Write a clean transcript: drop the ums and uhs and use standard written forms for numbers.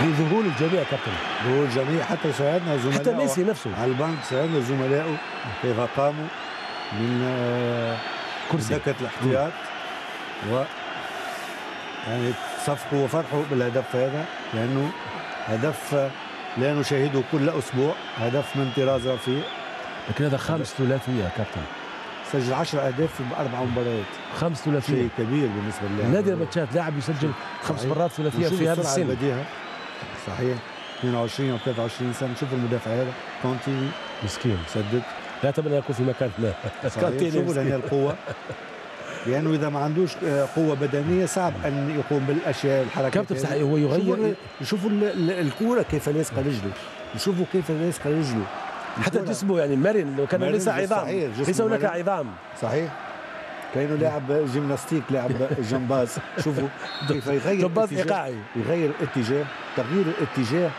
ذهول الجميع كابتن، ذهول الجميع، حتى شاهدنا زملائه حتى ميسي نفسه على البنك، شاهدنا زملائه كيف قاموا من كرسي دكة الاحتياط و يعني صفقوا وفرحوا بالهدف هذا، لأنه هدف لا نشاهده كل أسبوع، هدف من طراز رفيع. لكن هذا خامس ثلاثية كابتن، سجل 10 أهداف في 4 مباريات، خامس ثلاثية، شيء كبير بالنسبة للاعب. نادر ما تشاهد لاعب يسجل 5 مرات ثلاثية في هذا السن. البديهة صحيح، 22 أو 23 سنة. شوفوا المدافع هذا كونتيني مسكين، سدد، لا أتمنى يكون في مكاننا. شوفوا لهنا القوة، لأنه إذا ما عندوش قوة بدنية صعب أن يقوم بالأشياء الحركات. كابتن صحيح، هو يغير. شوفوا الكورة كيف لاصقة رجله، شوفوا كيف لاصقة رجله، حتى جسمه يعني مرن، لو كان ليس عظام، ليس هناك عظام. صحيح، كأنه لاعب جيمناستيك، لاعب جمباز. شوفوا كيف يغير جمباز إيقاعي، يغير الاتجاه، تغيير الاتجاه